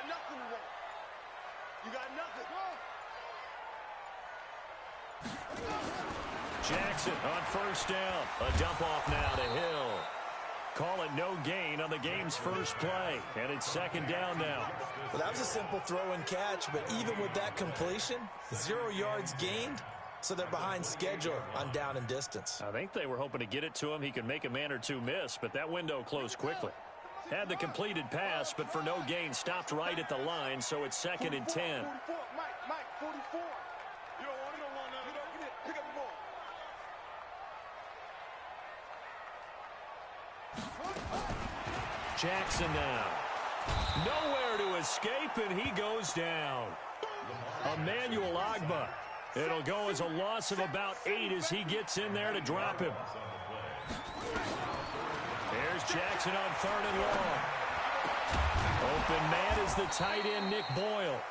nothing today. You got nothing. Jackson on first down. A dump off now to Hill. Call it no gain on the game's first play. And it's second down now. Well, that was a simple throw and catch, but even with that completion, 0 yards gained, so they're behind schedule on down and distance. I think they were hoping to get it to him. He could make a man or two miss, but that window closed quickly. Had the completed pass, but for no gain, stopped right at the line, so it's second and 10. 44, Mike, 44. You don't want that. Get it. Pick up the ball. Jackson now. Nowhere to escape, and he goes down. Emmanuel Agba. It'll go as a loss of about 8 as he gets in there to drop him. There's Jackson on third and long. Open man is the tight end, Nick Boyle.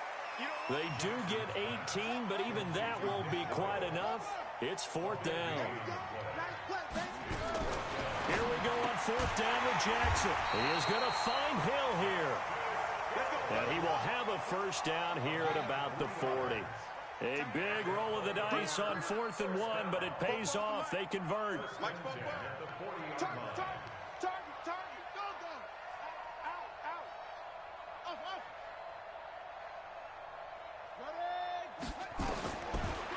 They do get 18, but even that won't be quite enough. It's fourth down. Here we go on fourth down with Jackson. He is going to find Hill here. And he will have a first down here at about the 40. A big roll of the dice on 4th and 1, but it pays off. They convert.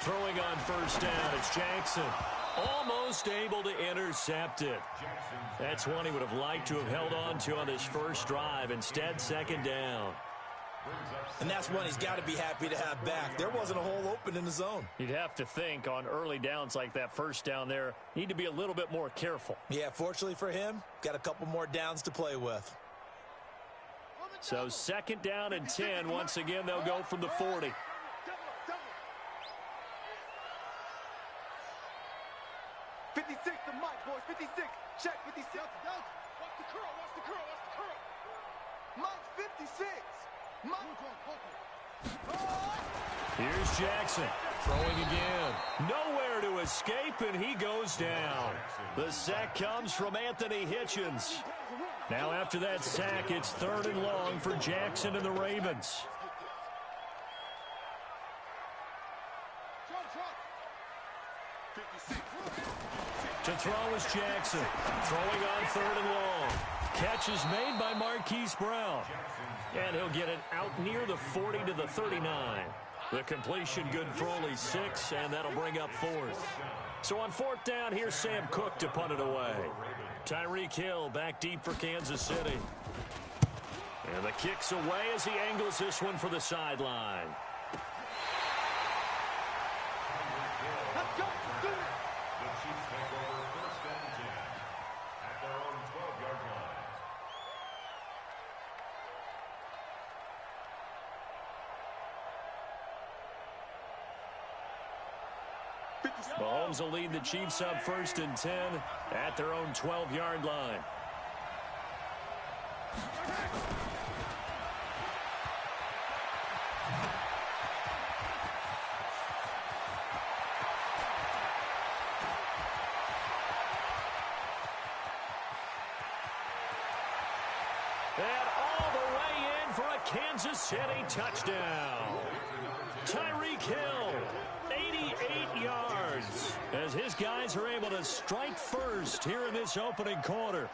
Throwing on first down, it's Jackson. Almost able to intercept it. That's one he would have liked to have held on to on his first drive. Instead, second down. And that's one he's got to be happy to have back. There wasn't a hole open in the zone. You'd have to think on early downs like that first down there, need to be a little bit more careful. Yeah, fortunately for him, got a couple more downs to play with. So second down and 10. Once again, they'll go from the 40. The Mike, boys, 56. Check 56. Watch the curl. Mike 56. Here's Jackson throwing again. Nowhere to escape, and he goes down. The sack comes from Anthony Hitchens. Now after that sack, it's third and long for Jackson and the Ravens. To throw is Jackson. Throwing on third and long. Catch is made by Marquise Brown. And he'll get it out near the 40 to the 39. The completion good for only 6, and that'll bring up 4th. So on 4th down, here's Sam Cook to punt it away. Tyreek Hill back deep for Kansas City. And the kick's away as he angles this one for the sideline. Let's go. Mahomes will lead the Chiefs up 1st and 10 at their own 12-yard line. And all the way in for a Kansas City touchdown. Tyreek Hill, 88 yards, as his guys are able to strike first here in this opening quarter.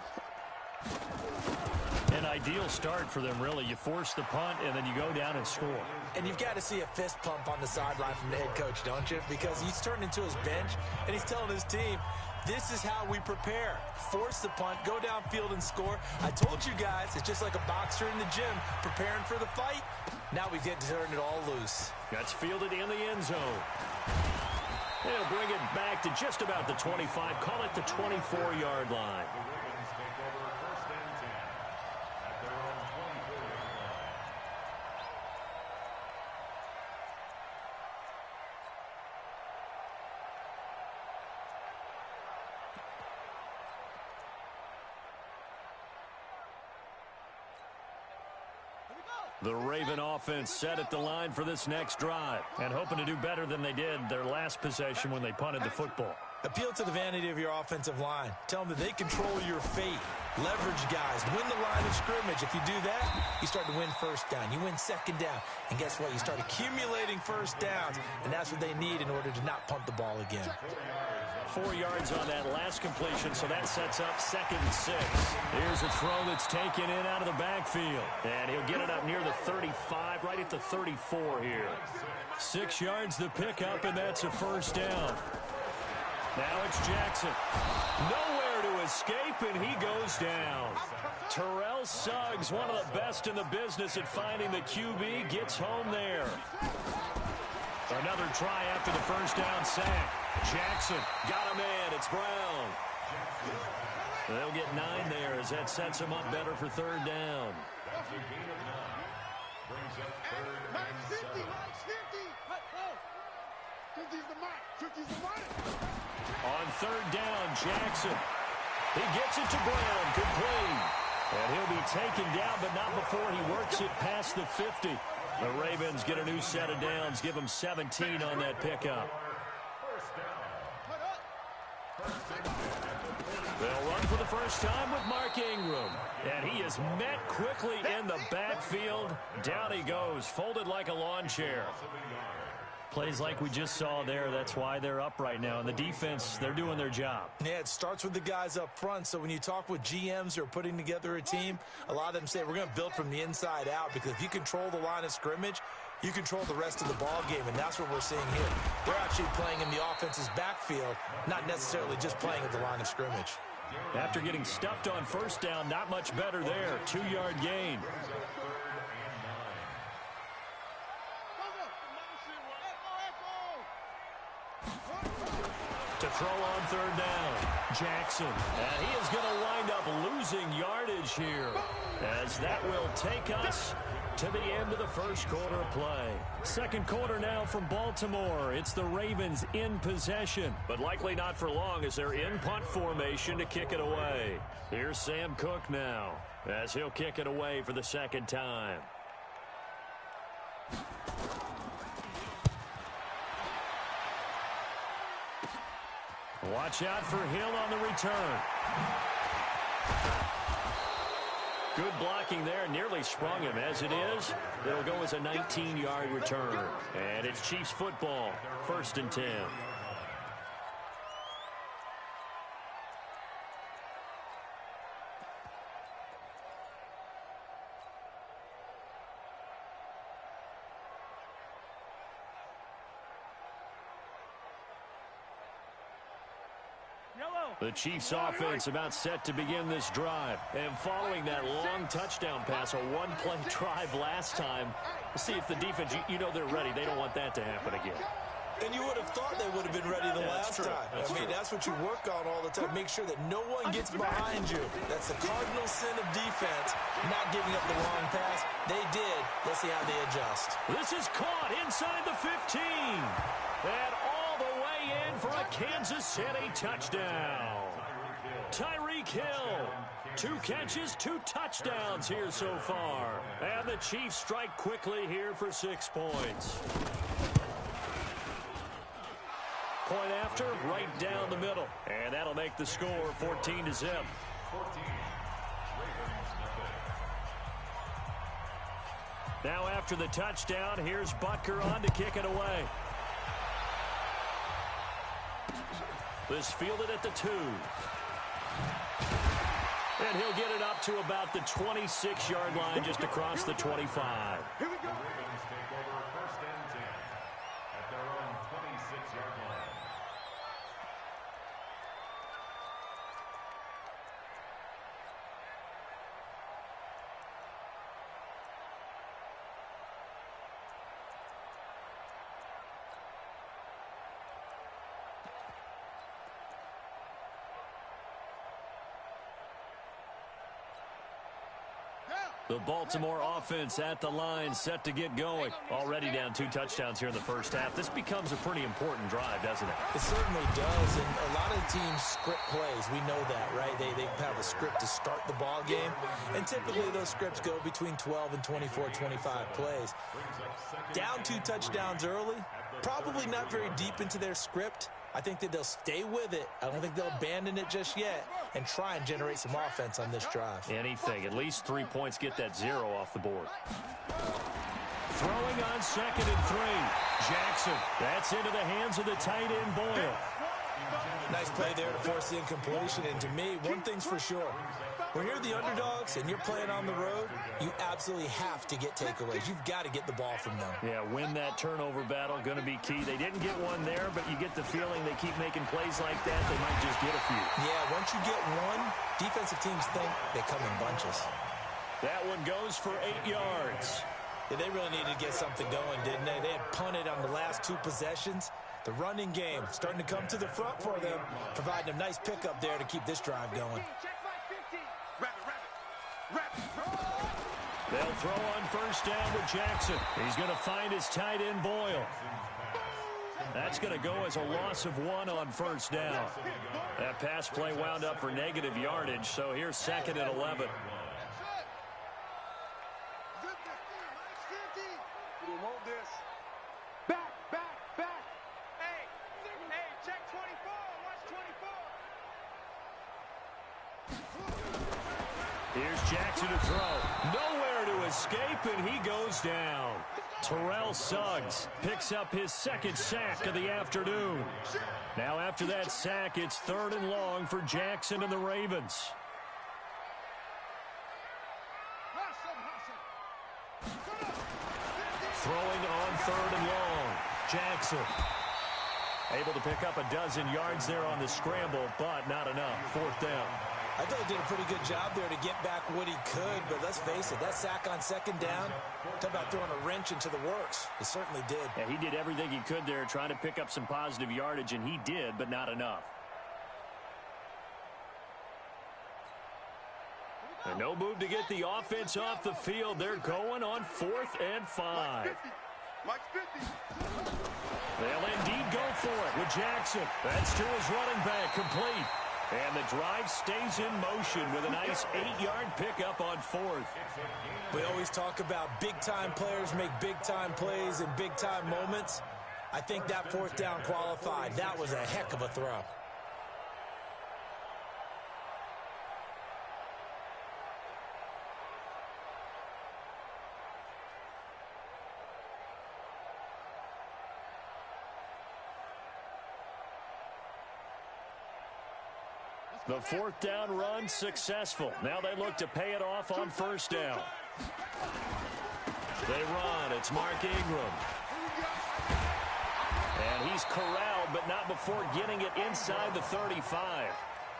An ideal start for them, really. You force the punt, and then you go down and score. And you've got to see a fist pump on the sideline from the head coach, don't you? Because he's turned into his bench, and he's telling his team, this is how we prepare. Force the punt, go downfield and score. I told you guys, it's just like a boxer in the gym preparing for the fight. Now we get to turn it all loose. That's fielded in the end zone. They'll bring it back to just about the 25. Call it the 24-yard line. The Raven offense set at the line for this next drive and hoping to do better than they did their last possession when they punted the football. Appeal to the vanity of your offensive line. Tell them that they control your fate. leverage guys, win the line of scrimmage. If you do that, you start to win first down. You win second down. And guess what? You start accumulating first downs, and that's what they need in order to not punt the ball again. 4 yards on that last completion, so that sets up 2nd and 6. Here's a throw that's taken in out of the backfield. And he'll get it up near the 35, right at the 34 here. 6 yards the pickup, and that's a first down. Now it's Jackson. Nowhere to escape, and he goes down. Terrell Suggs, one of the best in the business at finding the QB, gets home there. Another try after the first down sack. Jackson got him in. It's Brown. They'll get 9 there as that sets him up better for 3rd down. On 3rd down, Jackson. He gets it to Brown, complete. And he'll be taken down, but not before he works it past the 50. The Ravens get a new set of downs, give them 17 on that pickup. They'll run for the first time with Mark Ingram. And he is met quickly in the backfield. Down he goes, folded like a lawn chair. Plays like we just saw there. That's why they're up right now. And the defense, they're doing their job. Yeah, it starts with the guys up front. So when you talk with GMs who are putting together a team, a lot of them say we're going to build from the inside out, because if you control the line of scrimmage, you control the rest of the ball game, and that's what we're seeing here. They're actually playing in the offense's backfield, not necessarily just playing at the line of scrimmage. After getting stuffed on first down, not much better there. 2-yard gain. To throw on 3rd down, Jackson. And he is going to wind up losing yardage here, as that will take us to the end of the first quarter of play. 2nd quarter now from Baltimore. It's the Ravens in possession, but likely not for long as they're in punt formation to kick it away. Here's Sam Cook now, as he'll kick it away for the 2nd time. Watch out for Hill on the return. Good blocking there. Nearly sprung him. As it is, it'll go as a 19-yard return. And it's Chiefs football. 1st and 10. The Chiefs offense about set to begin this drive. And following that long touchdown pass, a one-play drive last time, see if the defense, you know they're ready. They don't want that to happen again. And you would have thought they would have been ready the last time. I mean, that's what you work on all the time. Make sure that no one gets behind you. That's the cardinal sin of defense, not giving up the long pass. They did. Let's see how they adjust. This is caught inside the 15. And all the way in for a Kansas City touchdown. Tyreek Hill, 2 catches, 2 touchdowns here so far. And the Chiefs strike quickly here for 6 points. Point after, right down the middle. And that'll make the score 14-0. Now after the touchdown, here's Butker on to kick it away. This fielded at the 2. And he'll get it up to about the 26-yard line, just across the 25. Here we go. The Baltimore offense at the line, set to get going. Already down 2 touchdowns here in the first half. This becomes a pretty important drive, doesn't it? It certainly does, and a lot of teams script plays. We know that, right? They have a script to start the ball game, and typically those scripts go between 12 and 24, 25 plays. Down 2 touchdowns early, probably not very deep into their script. I think that they'll stay with it. I don't think they'll abandon it just yet and try and generate some offense on this drive. Anything. At least 3 points, get that 0 off the board. Throwing on 2nd and 3. Jackson. That's into the hands of the tight end, Boyle. Nice play there to force the incompletion. And to me, one thing's for sure. When you're the underdogs and you're playing on the road, you absolutely have to get takeaways. You've got to get the ball from them. Yeah, win that turnover battle, going to be key. They didn't get one there, but you get the feeling they keep making plays like that, they might just get a few. Yeah, once you get one, defensive teams think they come in bunches. That one goes for 8 yards. Yeah, they really needed to get something going, didn't they? They had punted on the last 2 possessions. The running game starting to come to the front for them, providing a nice pickup there to keep this drive going. They'll throw on 1st down with Jackson. He's going to find his tight end, Boyle. That's going to go as a loss of 1 on 1st down. That pass play wound up for negative yardage, so here's 2nd and 11. Here's Jackson to throw. Nowhere to escape, and he goes down. Terrell Suggs picks up his 2nd sack of the afternoon. Now after that sack, it's 3rd and long for Jackson and the Ravens. Throwing on 3rd and long. Jackson able to pick up a dozen yards there on the scramble, but not enough. 4th down. I thought he did a pretty good job there to get back what he could, but let's face it, that sack on 2nd down, talk about throwing a wrench into the works. He certainly did. Yeah, he did everything he could there trying to pick up some positive yardage, and he did, but not enough. And no move to get the offense off the field. They're going on 4th and 5. They'll indeed go for it with Jackson. That's to his running back, complete. And the drive stays in motion with a nice 8-yard pickup on 4th. We always talk about big-time players make big-time plays in big-time moments. I think that 4th down qualified. That was a heck of a throw. The 4th down run successful. Now they look to pay it off on 1st down. They run. It's Mark Ingram. And he's corralled, but not before getting it inside the 35.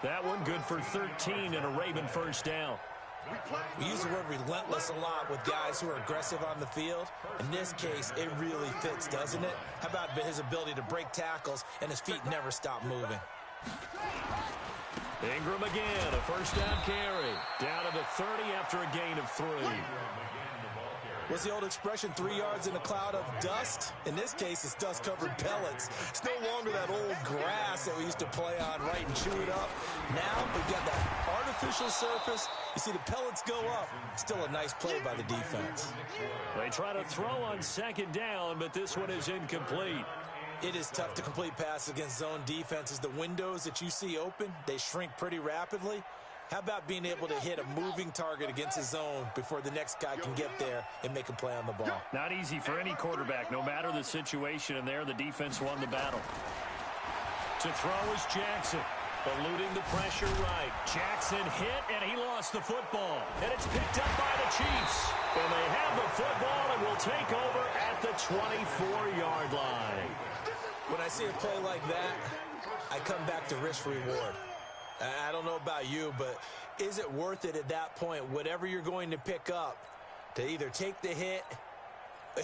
That one good for 13 and a Raven 1st down. We use the word relentless a lot with guys who are aggressive on the field. In this case, it really fits, doesn't it? How about his ability to break tackles and his feet never stop moving? Ingram again, a 1st down carry. Down to the 30 after a gain of 3. What's the old expression, 3 yards in a cloud of dust? In this case, it's dust-covered pellets. It's no longer that old grass that we used to play on, right, and chew it up. Now we've got that artificial surface. You see the pellets go up. Still a nice play by the defense. They try to throw on 2nd down, but this one is incomplete. It is tough to complete passes against zone defenses. The windows that you see open, they shrink pretty rapidly. How about being able to hit a moving target against a zone before the next guy can get there and make a play on the ball? Not easy for any quarterback, no matter the situation, and there the defense won the battle. To throw is Jackson, eluding the pressure right. Jackson hit, and he lost the football. And it's picked up by the Chiefs. And they have the football and will take over at the 24-yard line. When I see a play like that, I come back to risk-reward. I don't know about you, but is it worth it at that point, whatever you're going to pick up, to either take the hit,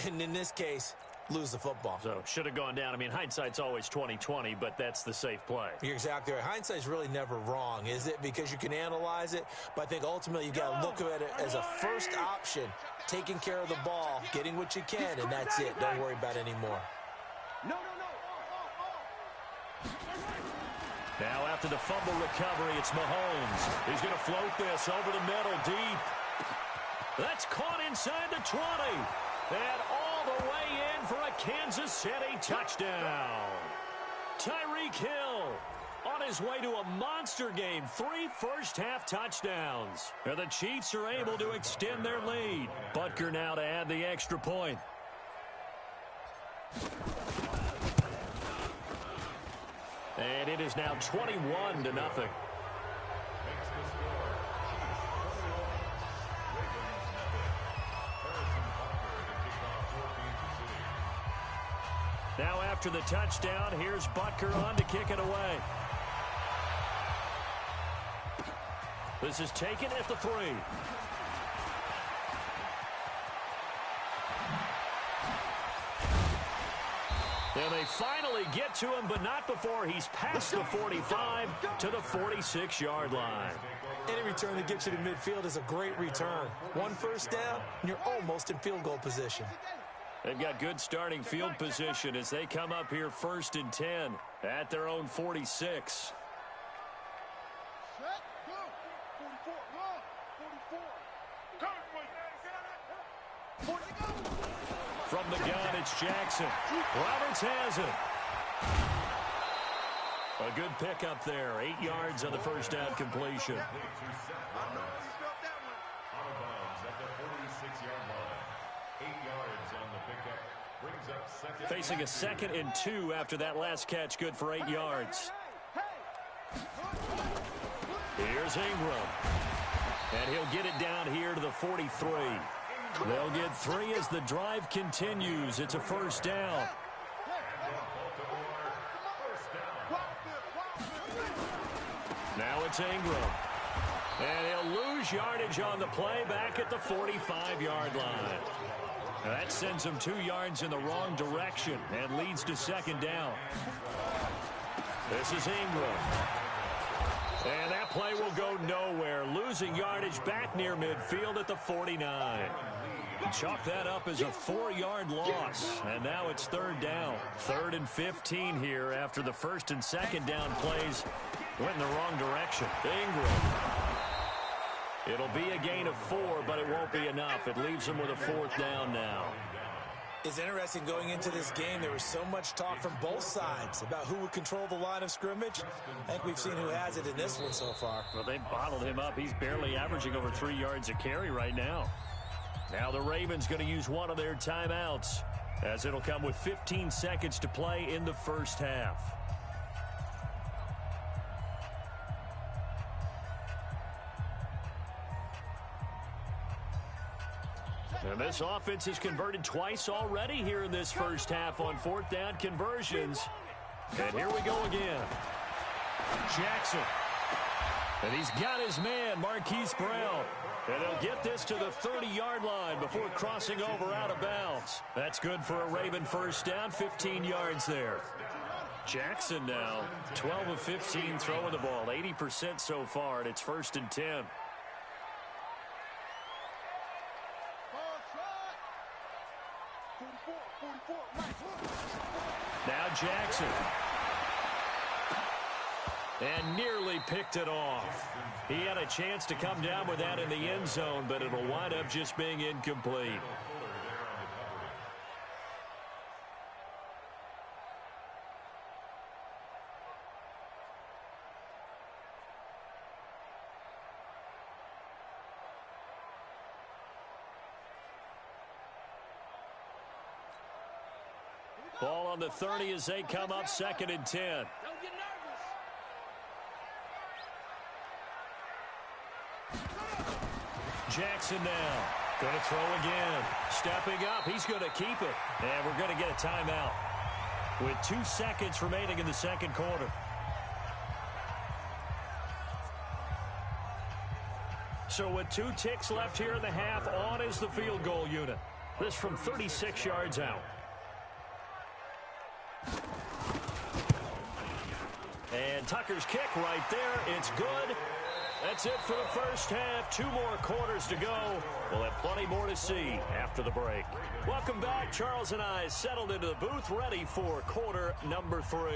and in this case, lose the football? So, should have gone down. I mean, hindsight's always 20/20, but that's the safe play. You're exactly right. Hindsight's really never wrong, is it? Because you can analyze it, but I think ultimately you got to look at it as a first option, taking care of the ball, getting what you can, and that's it. Don't worry about it anymore. Now after the fumble recovery, it's Mahomes. He's going to float this over the middle deep. That's caught inside the 20. And all the way in for a Kansas City touchdown. Tyreek Hill on his way to a monster game. 3 first-half touchdowns. And the Chiefs are able to extend their lead. Butker now to add the extra point. And it is now 21-0. Now after the touchdown, here's Butker on to kick it away. This is taken at the 3. And they finally get to him, but not before he's past the 45 to the 46-yard line. Any return that gets you to midfield is a great return. 1 first down, and you're almost in field goal position. They've got good starting field position as they come up here 1st and 10 at their own 46. From the gun, it's Jackson. Roberts has it. A good pickup there. 8 yards on the first down completion. Facing a 2nd and 2 after that last catch, good for 8 yards. Here's Ingram. And he'll get it down here to the 43. They'll get 3 as the drive continues. It's a first down. Now it's Ingram. And he'll lose yardage on the play back at the 45-yard line. Now that sends him 2 yards in the wrong direction and leads to 2nd down. This is Ingram. And that play will go nowhere, losing yardage back near midfield at the 49. Chalk that up as a 4-yard loss, and now it's 3rd down. 3rd and 15 here after the 1st and 2nd down plays went in the wrong direction. Ingram. It'll be a gain of 4, but it won't be enough. It leaves them with a 4th down now. It's interesting going into this game. There was so much talk from both sides about who would control the line of scrimmage. I think we've seen who has it in this one so far. Well, they bottled him up. He's barely averaging over 3 yards a carry right now. Now the Ravens going to use one of their timeouts, as it'll come with 15 seconds to play in the first half. And this offense has converted twice already here in this first half on 4th down conversions. And here we go again. Jackson. And he's got his man, Marquise Brown. And they'll get this to the 30-yard line before crossing over out of bounds. That's good for a Raven first down, 15 yards there. Jackson now, 12 of 15 throwing the ball, 80% so far, and it's 1st and 10. Now Jackson. And nearly picked it off. He had a chance to come down with that in the end zone, but it'll wind up just being incomplete. Ball on the 30 as they come up 2nd and 10. Jackson now. Going to throw again. Stepping up. He's going to keep it. And we're going to get a timeout with 2 seconds remaining in the 2nd quarter. So with 2 ticks left here in the half, on is the field goal unit. This from 36 yards out. And Tucker's kick right there. It's good. That's it for the first half. 2 more quarters to go. We'll have plenty more to see after the break. Welcome back. Charles and I settled into the booth, ready for quarter number 3.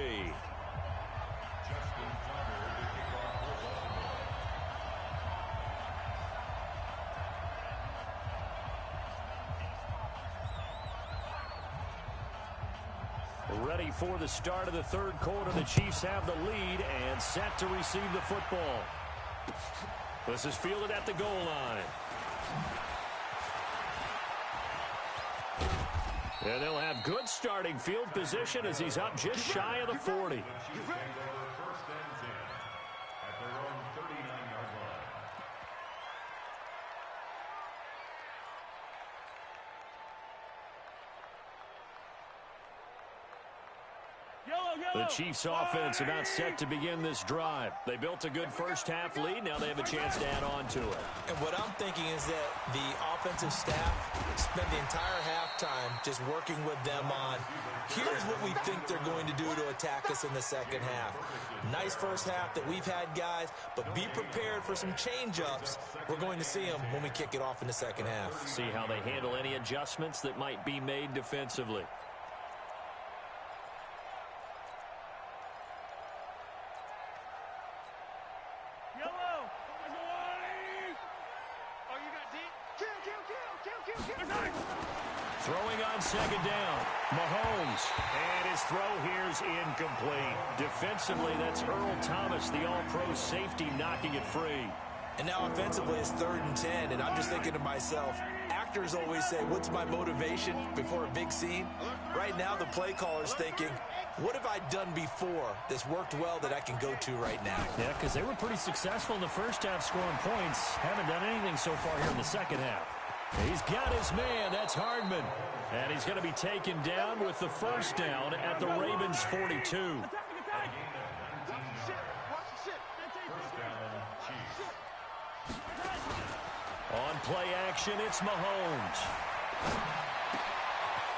Ready for the start of the third quarter. The Chiefs have the lead and set to receive the football. This is fielded at the goal line. And they'll have good starting field position as he's up just shy of the 40. The Chiefs offense about set to begin this drive. They built a good first half lead. Now they have a chance to add on to it. And what I'm thinking is that the offensive staff spent the entire halftime just working with them on, here's what we think they're going to do to attack us in the second half. Nice first half that we've had, guys, but be prepared for some change-ups. We're going to see them when we kick it off in the second half. See how they handle any adjustments that might be made defensively. Throwing on second down, Mahomes. And his throw here's incomplete. Defensively, that's Earl Thomas, the all-pro safety, knocking it free. And now offensively, it's 3rd and 10, and I'm just thinking to myself, actors always say, what's my motivation before a big scene? Right now, the play caller's thinking, what have I done before that's worked well that I can go to right now? Yeah, because they were pretty successful in the first half scoring points. Haven't done anything so far here in the second half. He's got his man. That's Hardman. And he's going to be taken down with the first down at the Ravens' 42. On play action, it's Mahomes.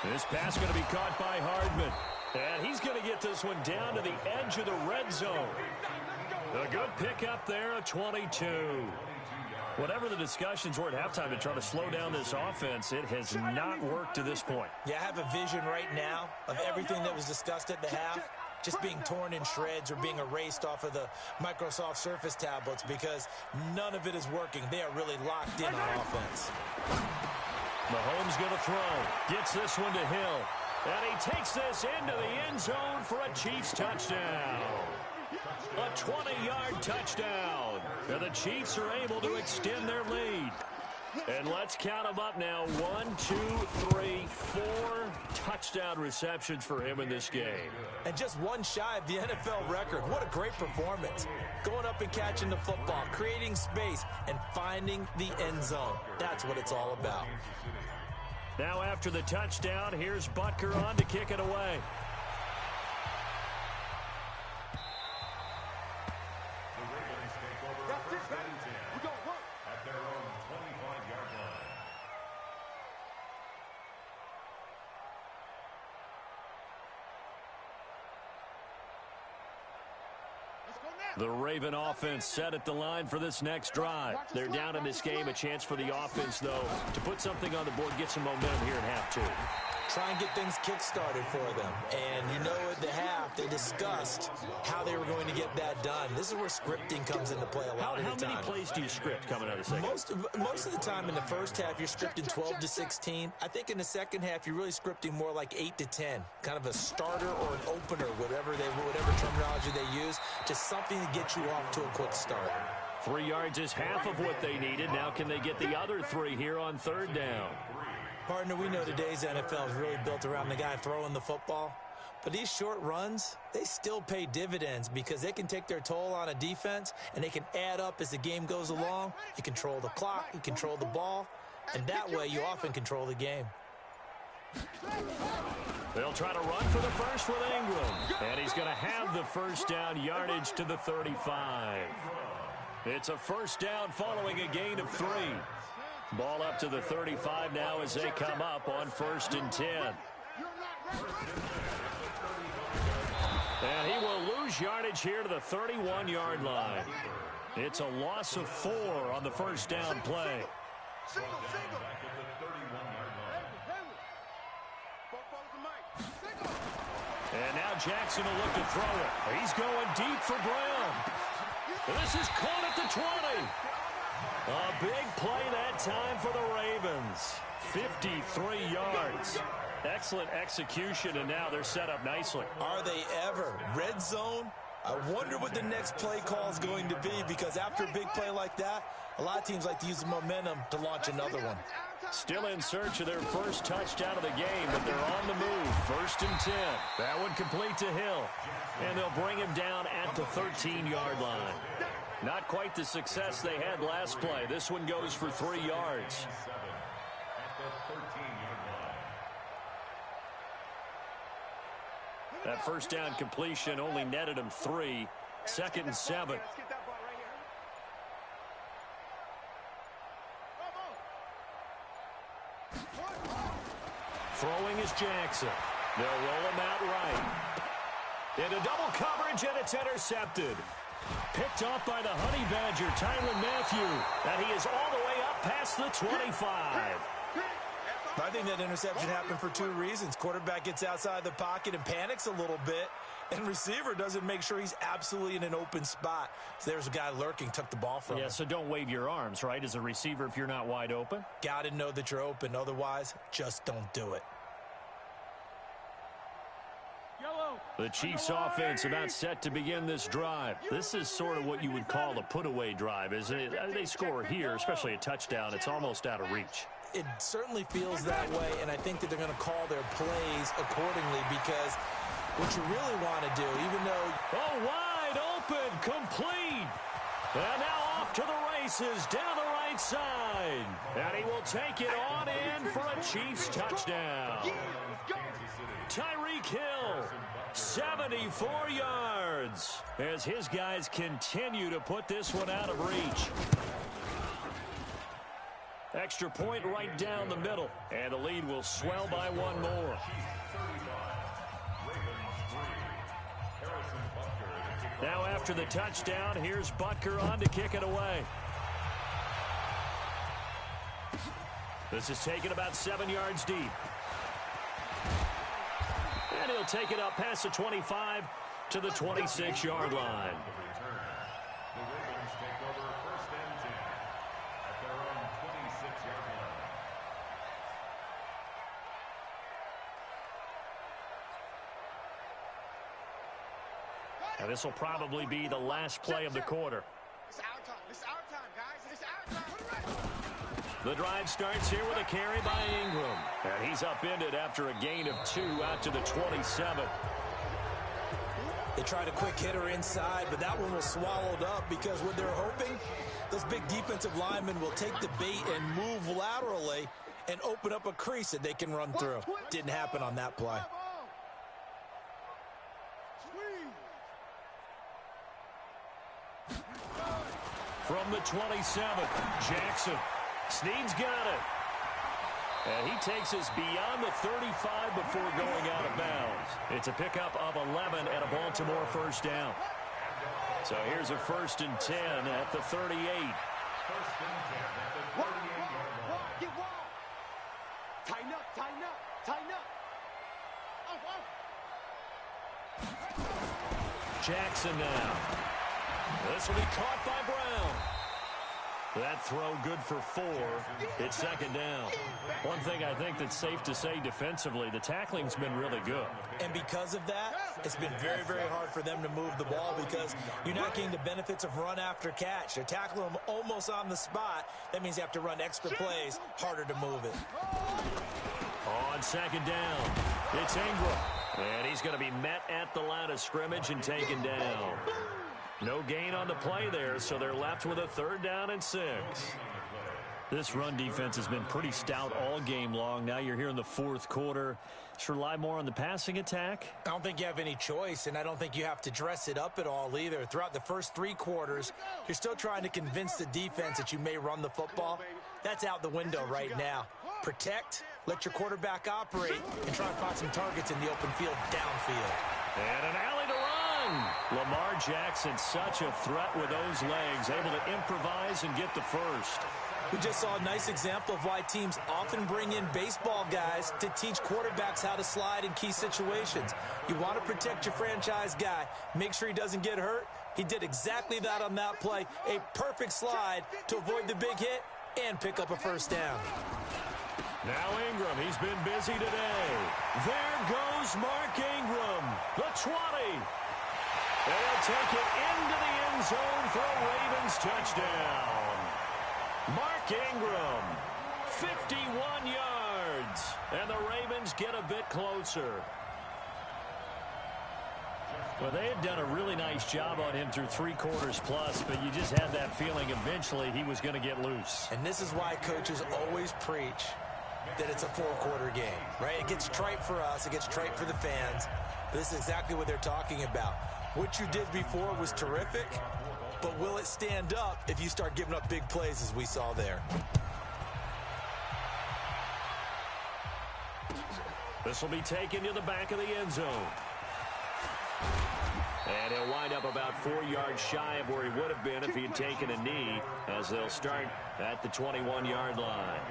This pass going to be caught by Hardman. And he's going to get this one down to the edge of the red zone. A good pickup there, a 22. Whatever the discussions were at halftime to try to slow down this offense, it has not worked to this point. Yeah, I have a vision right now of everything that was discussed at the half just being torn in shreds or being erased off of the Microsoft Surface tablets because none of it is working. They are really locked in on offense. Mahomes going to throw. Gets this one to Hill. And he takes this into the end zone for a Chiefs touchdown. A 20-yard touchdown. And the Chiefs are able to extend their lead. And let's count them up now. 1, 2, 3, 4 touchdown receptions for him in this game. And just one shy of the NFL record. What a great performance. Going up and catching the football, creating space, and finding the end zone. That's what it's all about. Now after the touchdown, here's Butker on to kick it away. The Raven offense set at the line for this next drive. They're down in this game. A chance for the offense, though, to put something on the board, get some momentum here in half two. Try and get things kick-started for them. And you know at the half, they discussed how they were going to get that done. This is where scripting comes into play a lot of the time. How many plays do you script coming out of the second? Most of the time in the first half, you're scripting 12 to 16. I think in the second half, you're really scripting more like 8 to 10. Kind of a starter or an opener, whatever terminology they use. Just something to get you off to a quick start. 3 yards is half of what they needed. Now can they get the other 3 here on third down? Partner, we know today's NFL is really built around the guy throwing the football. But these short runs, they still pay dividends because they can take their toll on a defense and they can add up as the game goes along. You control the clock, you control the ball, and that way you often control the game. They'll try to run for the first with Ingram. And he's going to have the first down, yardage to the 35. It's a first down following a gain of 3. Ball up to the 35 now as they come up on 1st and 10. And he will lose yardage here to the 31-yard line. It's a loss of 4 on the first down play. And now Jackson will look to throw it. He's going deep for Brown. This is caught at the 20. A big play that time for the Ravens. 53 yards. Excellent execution, and now they're set up nicely. Are they ever? Red zone? I wonder what the next play call is going to be, because after a big play like that, a lot of teams like to use the momentum to launch another one. Still in search of their first touchdown of the game, but they're on the move. 1st and 10. That one complete to Hill. And they'll bring him down at the 13-yard line. Not quite the success they had last play. This one goes for 3 yards. That first down completion only netted him 3. 2nd and 7. Throwing is Jackson. They'll roll him out right. Into double coverage, and it's intercepted. Picked off by the Honey Badger, Tyrann Mathieu. And he is all the way up past the 25. I think that interception happened for 2 reasons. Quarterback gets outside the pocket and panics a little bit, and receiver doesn't make sure he's absolutely in an open spot. So there's a guy lurking, took the ball from him. Yeah, so don't wave your arms, right, as a receiver if you're not wide open? Got to know that you're open. Otherwise, just don't do it. The Chiefs offense about set to begin this drive. This is sort of what you would call a put-away drive, isn't it? They score here, especially a touchdown. It's almost out of reach. It certainly feels that way, and I think that they're going to call their plays accordingly, because what you really want to do, even though... Oh, wide open, complete. And now off to the races, down the right side. And he will take it on in for a Chiefs touchdown. Tyreek Hill, 74 yards, as his guys continue to put this one out of reach. Extra point right down the middle, and the lead will swell by 1 more. Now after the touchdown, here's Butker on to kick it away. This is taken about 7 yards deep. And he'll take it up past the 25 to the 26-yard line. Now this will probably be the last play of the quarter. It's our time. It's our time, guys. It's our time. The drive starts here with a carry by Ingram. And he's upended after a gain of 2 out to the 27. They tried a quick hitter inside, but that one was swallowed up, because what they're hoping, those big defensive linemen will take the bait and move laterally and open up a crease that they can run through. Didn't happen on that play. From the 27, Jackson. Snead's got it. And he takes us beyond the 35 before going out of bounds. It's a pickup of 11 and a Baltimore first down. So here's a 1st and 10 at the 38. Tighten up, tighten up, tighten up. Jackson now. This will be caught by Brown. That throw good for 4. It's 2nd down. One thing I think that's safe to say defensively, the tackling's been really good. And because of that, it's been very, very hard for them to move the ball, because you're not getting the benefits of run after catch. They're tackling them almost on the spot. That means you have to run extra plays, harder to move it. On 2nd down, it's Ingram. And he's going to be met at the line of scrimmage and taken down. No gain on the play there, so they're left with a 3rd down and 6. This run defense has been pretty stout all game long. Now you're here in the 4th quarter. Just rely more on the passing attack. I don't think you have any choice, and I don't think you have to dress it up at all either. Throughout the first 3 quarters, you're still trying to convince the defense that you may run the football. That's out the window right now. Protect, let your quarterback operate, and try and find some targets in the open field downfield. And an alley to run. Lamar Jackson, such a threat with those legs, able to improvise and get the first. We just saw a nice example of why teams often bring in baseball guys to teach quarterbacks how to slide in key situations. You want to protect your franchise guy. Make sure he doesn't get hurt. He did exactly that on that play. A perfect slide to avoid the big hit and pick up a first down. Now Ingram, he's been busy today. There goes Mark Ingram, the 20. They'll take it into the end zone for a Ravens touchdown. Mark Ingram, 51 yards, and the Ravens get a bit closer. Well, they had done a really nice job on him through 3 quarters plus, but you just had that feeling eventually he was going to get loose. And this is why coaches always preach that it's a 4-quarter game, right? It gets trite for us. It gets trite for the fans. But this is exactly what they're talking about. What you did before was terrific, but will it stand up if you start giving up big plays as we saw there? This will be taken to the back of the end zone. And he'll wind up about 4 yards shy of where he would have been if he had taken a knee, as they'll start at the 21-yard line.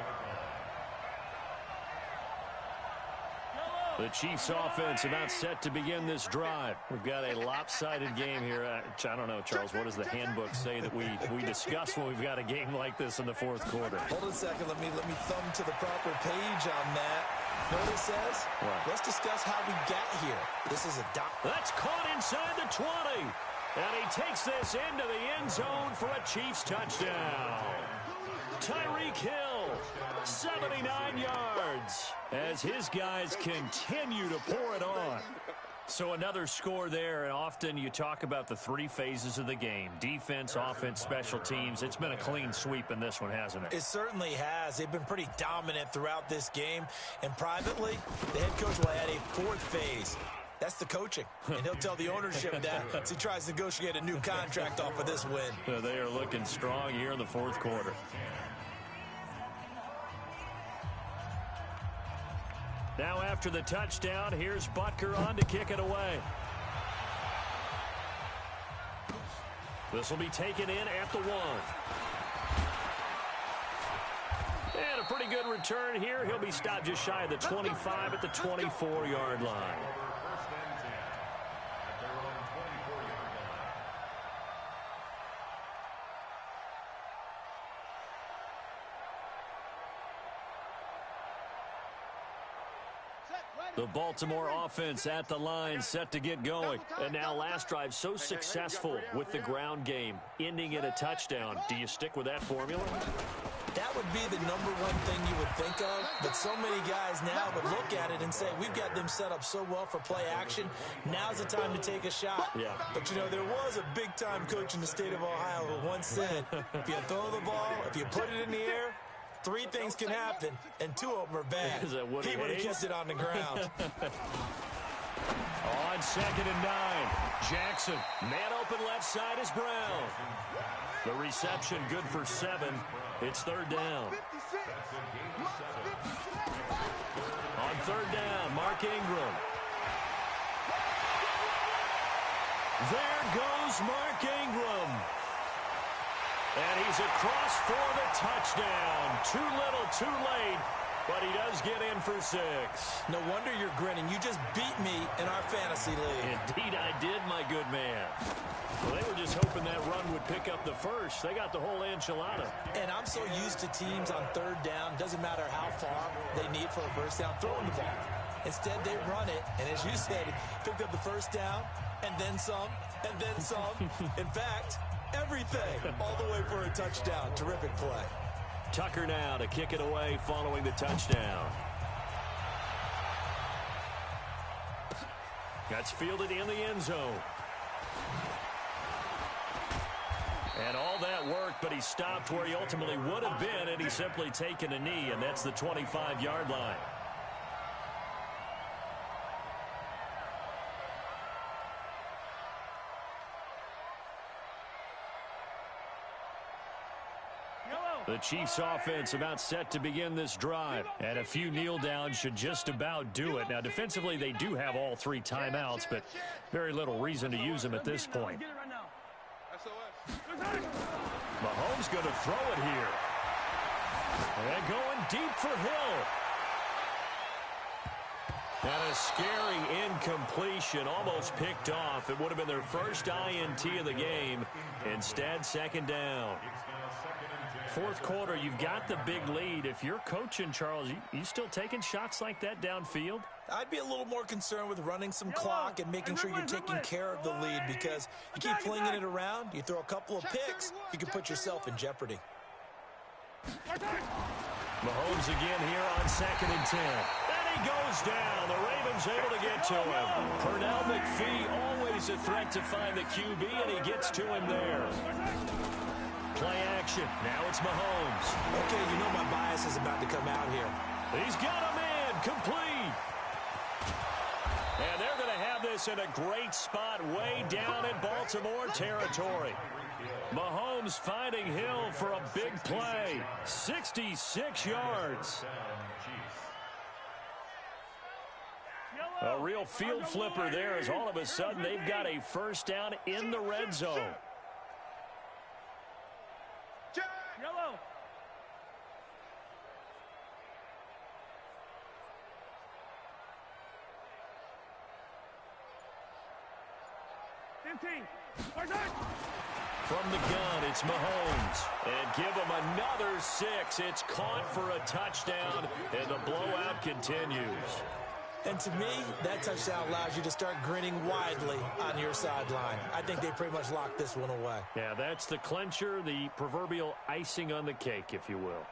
The Chiefs offense about set to begin this drive. We've got a lopsided game here. I don't know, Charles, what does the handbook say that we discuss when we've got a game like this in the 4th quarter? Hold on a second. Let me thumb to the proper page on that. Know what it says? What? Let's discuss how we got here. This is a That's caught inside the 20. And he takes this into the end zone for a Chiefs touchdown. Tyreek Hill, 79 yards, as his guys continue to pour it on. So another score there, and often you talk about the 3 phases of the game. Defense, offense, special teams. It's been a clean sweep in this one, hasn't it? It certainly has. They've been pretty dominant throughout this game. And privately, the head coach will add a 4th phase. That's the coaching. And he'll tell the ownership that as he tries to negotiate a new contract off of this win. They are looking strong here in the 4th quarter. Now after the touchdown, here's Butker on to kick it away. This will be taken in at the 1. And a pretty good return here. He'll be stopped just shy of the 25 at the 24-yard line. The Baltimore offense at the line, set to get going. And now last drive so successful with the ground game, ending in a touchdown. Do you stick with that formula? That would be the number one thing you would think of, but so many guys now would look at it and say, we've got them set up so well for play action, now's the time to take a shot. Yeah. But, you know, there was a big-time coach in the state of Ohio who once said, if you throw the ball, if you put it in the air, 3 things can happen, and 2 of them are bad. Is that Woody He would have Hayes? kissed it on the ground. On 2nd and 9, Jackson. Man open left side is Brown. The reception good for 7. It's 3rd down. On 3rd down, Mark Ingram. There goes Mark Ingram. And he's across for the touchdown. Too little, too late. But he does get in for 6. No wonder you're grinning. You just beat me in our fantasy league. Indeed I did, my good man. Well, they were just hoping that run would pick up the first. They got the whole enchilada. And I'm so used to teams on 3rd down, doesn't matter how far they need for a first down, throwing the ball. Instead, they run it, and as you said, picked up the first down, and then some, and then some. In fact, everything, all the way for a touchdown. Terrific play. Tucker now to kick it away following the touchdown. That's fielded in the end zone. And all that worked, but he stopped where he ultimately would have been, and he's simply taken a knee, and that's the 25-yard line. The Chiefs offense about set to begin this drive. And a few kneel downs should just about do it. Now, defensively, they do have all 3 timeouts, but very little reason to use them at this point. Mahomes going to throw it here. And going deep for Hill. And a scary incompletion, almost picked off. It would have been their first INT of the game. Instead, 2nd down. fourth quarter. You've got the big lead. If you're coaching, Charles, you still taking shots like that downfield? I'd be a little more concerned with running some clock and making sure you're taking care of the lead, because you keep flinging it around, you throw a couple of picks, you can put yourself in jeopardy. Mahomes again here on 2nd and 10. And he goes down. The Ravens able to get to him. Pernell McPhee always a threat to find the QB, and he gets to him there. Play action. Now it's Mahomes. Okay, you know my bias is about to come out here. He's got a man. Complete. And they're going to have this in a great spot way down in Baltimore territory. Mahomes finding Hill for a big play. 66 yards. A real field flipper there, as all of a sudden they've got a first down in the red zone. Yellow. From the gun, it's Mahomes. And give him another 6. It's caught for a touchdown, and the blowout continues. And to me, that touchdown allows you to start grinning widely on your sideline. I think they pretty much locked this one away. Yeah, that's the clincher, the proverbial icing on the cake, if you will.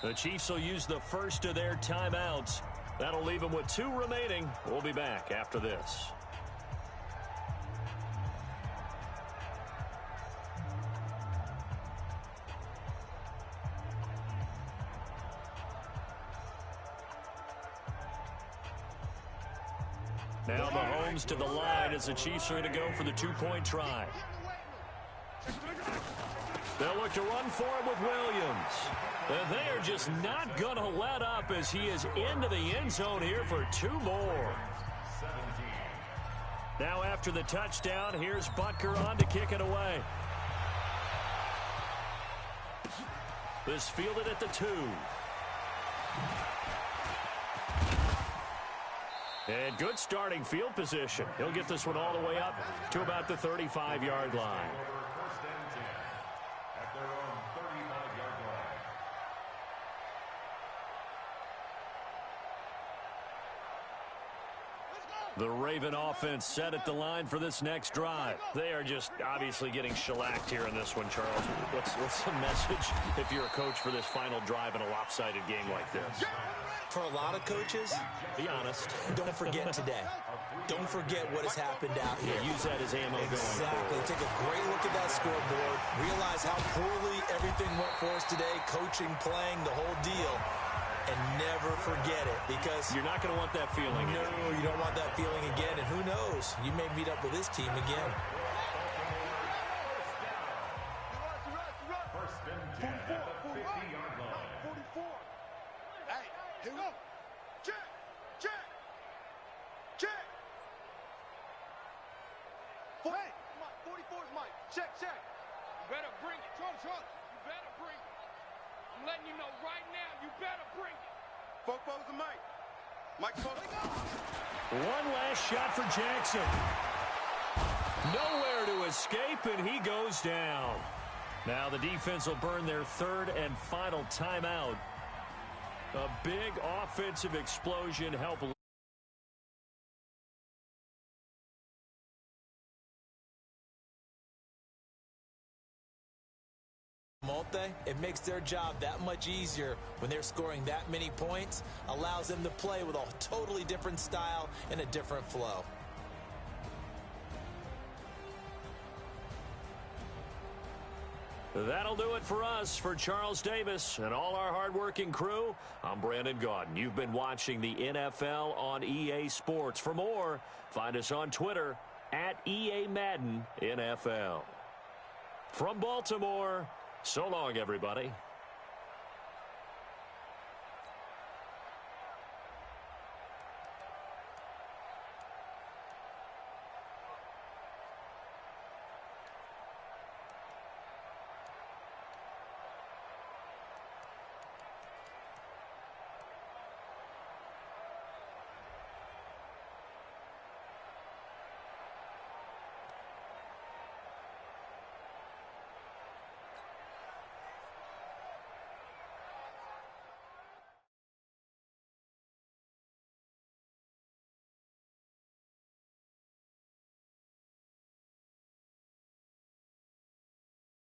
The Chiefs will use the first of their timeouts. That'll leave them with 2 remaining. We'll be back after this. Now Mahomes to the line as the Chiefs are going to go for the 2-point try. They'll look to run for it with Williams. And they are just not going to let up as he is into the end zone here for 2 more. Now after the touchdown, here's Butker on to kick it away. This fielded at the 2. And good starting field position. He'll get this one all the way up to about the 35-yard line. The Raven offense set at the line for this next drive. They are just obviously getting shellacked here in this one, Charles. What's the message if you're a coach for this final drive in a lopsided game like this? For a lot of coaches, be honest. Don't forget today. Don't forget what has happened out here. Yeah, use that as ammo going Exactly. forward. Take a great look at that scoreboard. Realize how poorly everything went for us today. Coaching, playing, the whole deal. And never forget it, because you're not going to want that feeling. No, you don't want that feeling again. And who knows? You may meet up with this team again. First and 10 at the 50-yard line. 44. Hey, here we go. Check, check, check. Hey, 44 is Mike. Check, check. You better bring it. Charles, you better bring it. I'm letting you know right now, you better bring it. Fopo's and Mike. Mike Fopo. One last shot for Jackson. Nowhere to escape, and he goes down. Now the defense will burn their 3rd and final timeout. A big offensive explosion helped. It makes their job that much easier when they're scoring that many points. Allows them to play with a totally different style and a different flow. That'll do it for us. For Charles Davis and all our hardworking crew, I'm Brandon Gaudin. You've been watching the NFL on EA Sports. For more, find us on Twitter at EA Madden NFL. From Baltimore, so long, everybody.